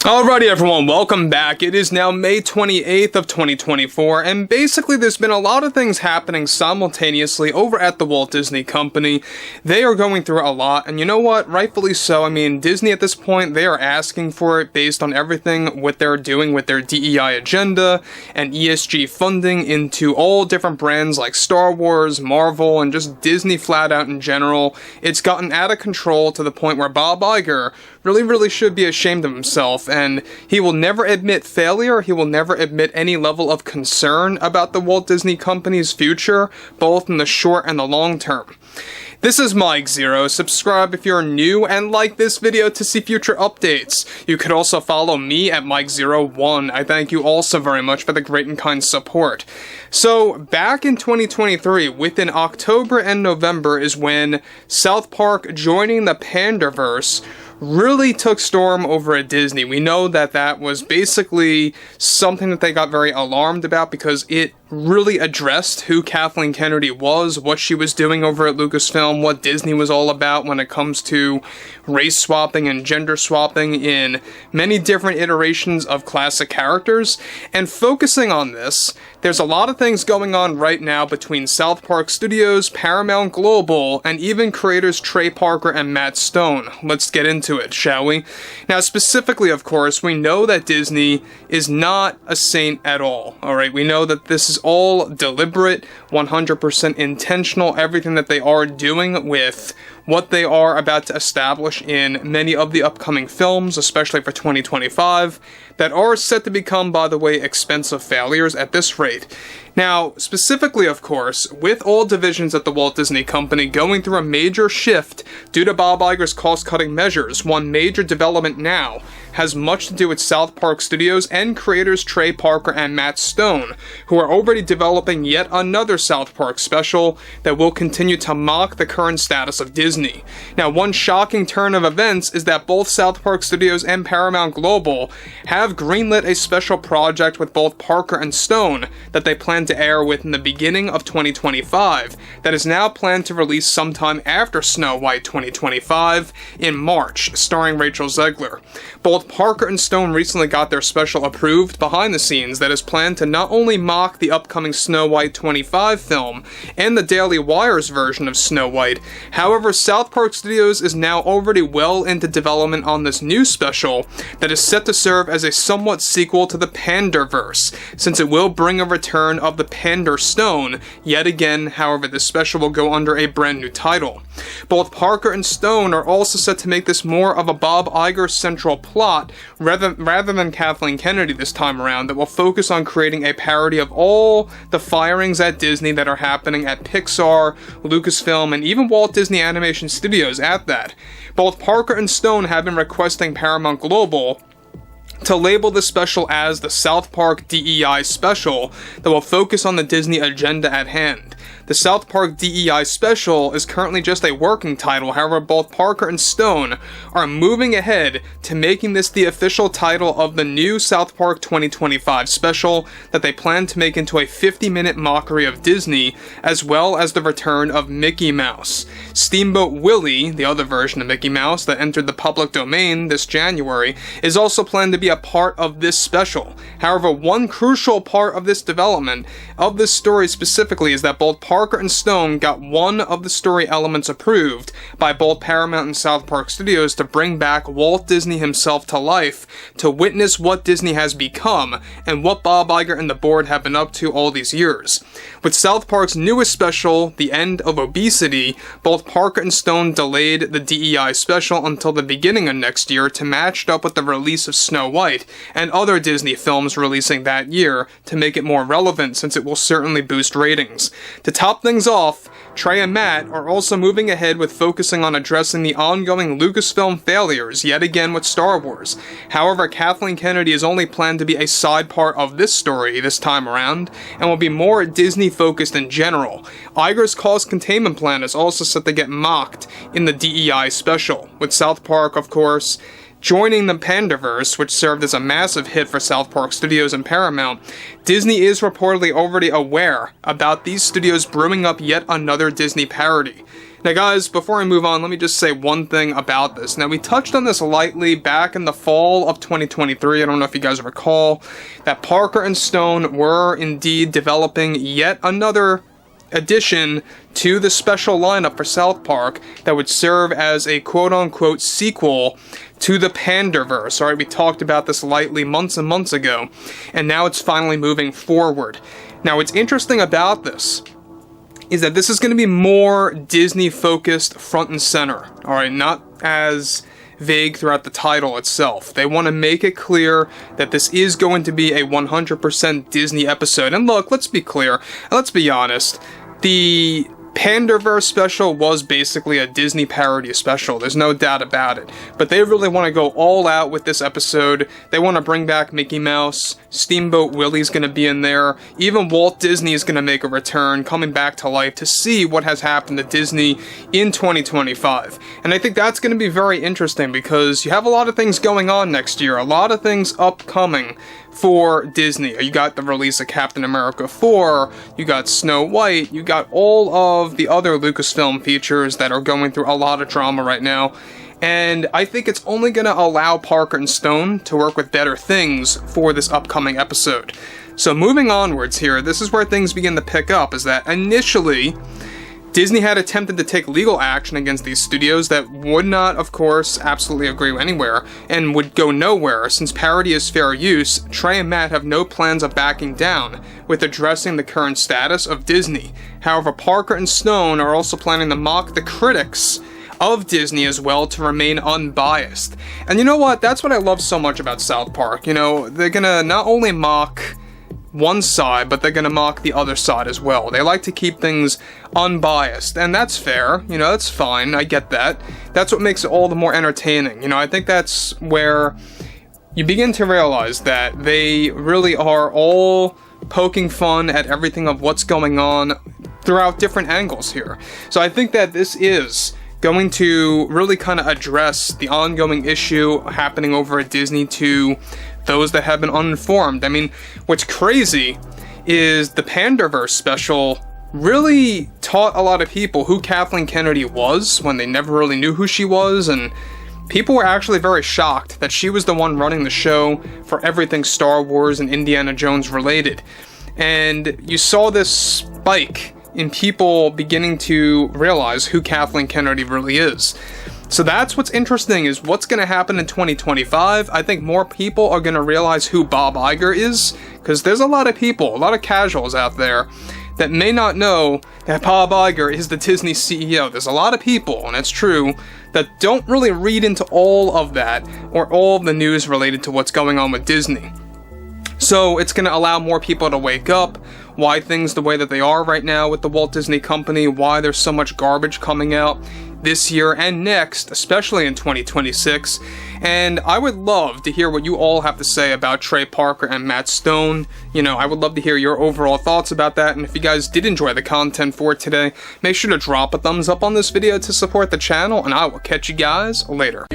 Alrighty everyone, welcome back. It is now May 28th of 2024, and basically there's been a lot of things happening simultaneously over at the Walt Disney Company. They are going through a lot, and you know what? Rightfully so. I mean, Disney at this point, they are asking for it based on everything what they're doing with their DEI agenda and ESG funding into all different brands like Star Wars, Marvel, and just Disney flat out in general. It's gotten out of control to the point where Bob Iger really should be ashamed of himself, and he will never admit failure. He will never admit any level of concern about the Walt Disney Company's future, both in the short and the long term. This is Mike Zero. Subscribe if you're new and like this video to see future updates. You could also follow me at Mike01. I thank you all so very much for the great and kind support. So, back in 2023, within October and November is when South Park joining the Panderverse really took storm over at Disney. We know that that was basically something that they got very alarmed about because it really addressed who Kathleen Kennedy was, what she was doing over at Lucasfilm, what Disney was all about when it comes to race swapping and gender swapping in many different iterations of classic characters. And focusing on this, there's a lot of things going on right now between South Park Studios, Paramount Global, and even creators Trey Parker and Matt Stone. Let's get into it, shall we? Now, specifically, of course, we know that Disney is not a saint at all, alright? We know that this is all deliberate, 100% intentional, everything that they are doing with what they are about to establish in many of the upcoming films, especially for 2025, that are set to become, by the way, expensive failures at this rate. Now, specifically, of course, with all divisions at the Walt Disney Company going through a major shift due to Bob Iger's cost-cutting measures, one major development now has much to do with South Park Studios and creators Trey Parker and Matt Stone, who are already developing yet another South Park special that will continue to mock the current status of Disney. Now, one shocking turn of events is that both South Park Studios and Paramount Global have greenlit a special project with both Parker and Stone that they plan to air within the beginning of 2025 that is now planned to release sometime after Snow White 2025 in March, starring Rachel Zegler. Both Parker and Stone recently got their special approved behind the scenes that is planned to not only mock the upcoming Snow White 25 film and the Daily Wire's version of Snow White. However, South Park Studios is now already well into development on this new special that is set to serve as a somewhat sequel to the Panderverse, since it will bring a return of the Pander Stone yet again. However, this special will go under a brand new title. Both Parker and Stone are also set to make this more of a Bob Iger central plot rather than Kathleen Kennedy this time around, that will focus on creating a parody of all the firings at Disney that are happening at Pixar, Lucasfilm, and even Walt Disney Animation Studios at that. Both Parker and Stone have been requesting Paramount Global to label the special as the South Park DEI special that will focus on the Disney agenda at hand. The South Park DEI special is currently just a working title. However, both Parker and Stone are moving ahead to making this the official title of the new South Park 2025 special that they plan to make into a 50-minute mockery of Disney, as well as the return of Mickey Mouse. Steamboat Willie, the other version of Mickey Mouse that entered the public domain this January, is also planned to be a part of this special. However, one crucial part of this development, of this story specifically, is that both Parker and Stone got one of the story elements approved by both Paramount and South Park Studios to bring back Walt Disney himself to life, to witness what Disney has become and what Bob Iger and the board have been up to all these years. With South Park's newest special, The End of Obesity, both Parker and Stone delayed the DEI special until the beginning of next year to match it up with the release of Snow White and other Disney films releasing that year to make it more relevant, since it will certainly boost ratings. To top things off, Trey and Matt are also moving ahead with focusing on addressing the ongoing Lucasfilm failures yet again with Star Wars. However, Kathleen Kennedy is only planned to be a side part of this story this time around, and will be more Disney focused in general. Iger's cost containment plan is also set to get mocked in the DEI special, with South Park, of course, joining the Panderverse, which served as a massive hit for South Park Studios and Paramount, Disney is reportedly already aware about these studios brewing up yet another Disney parody. Now guys, before I move on, let me just say one thing about this. Now we touched on this lightly back in the fall of 2023, I don't know if you guys recall, that Parker and Stone were indeed developing yet another addition to the special lineup for South Park that would serve as a quote-unquote sequel to the Panderverse. Alright, we talked about this lightly months and months ago, and now it's finally moving forward. Now what's interesting about this is that this is going to be more Disney-focused front and center, alright, not as vague throughout the title itself. They want to make it clear that this is going to be a 100% Disney episode. And look, let's be clear, and let's be honest, the Panderverse special was basically a Disney parody special, there's no doubt about it. But they really want to go all out with this episode. They want to bring back Mickey Mouse, Steamboat Willie's going to be in there, even Walt Disney is going to make a return, coming back to life to see what has happened to Disney in 2025. And I think that's going to be very interesting because you have a lot of things going on next year, a lot of things upcoming for Disney. You got the release of Captain America 4, you got Snow White, you got all of the other Lucasfilm features that are going through a lot of drama right now. And I think it's only going to allow Parker and Stone to work with better things for this upcoming episode. So moving onwards here, this is where things begin to pick up, is that initially Disney had attempted to take legal action against these studios that would not, of course, absolutely agree anywhere, and would go nowhere. Since parody is fair use, Trey and Matt have no plans of backing down with addressing the current status of Disney. However, Parker and Stone are also planning to mock the critics of Disney as well to remain unbiased. And you know what? That's what I love so much about South Park. You know, they're gonna not only mock one side, but they're gonna mock the other side as well. They like to keep things unbiased, and that's fair, you know, that's fine, I get that. That's what makes it all the more entertaining. You know, I think that's where you begin to realize that they really are all poking fun at everything of what's going on throughout different angles here. So I think that this is going to really kind of address the ongoing issue happening over at Disney to those that have been uninformed. I mean, what's crazy is the Panderverse special really taught a lot of people who Kathleen Kennedy was when they never really knew who she was, and people were actually very shocked that she was the one running the show for everything Star Wars and Indiana Jones related. And you saw this spike in people beginning to realize who Kathleen Kennedy really is. So that's what's interesting, is what's going to happen in 2025. I think more people are going to realize who Bob Iger is, because there's a lot of people, a lot of casuals out there that may not know that Bob Iger is the Disney CEO. There's a lot of people, and it's true, that don't really read into all of that or all of the news related to what's going on with Disney. So it's going to allow more people to wake up, why things the way that they are right now with the Walt Disney Company, why there's so much garbage coming out this year and next, especially in 2026. And I would love to hear what you all have to say about Trey Parker and Matt Stone. You know, I would love to hear your overall thoughts about that, and if you guys did enjoy the content for today, make sure to drop a thumbs up on this video to support the channel, and I will catch you guys later.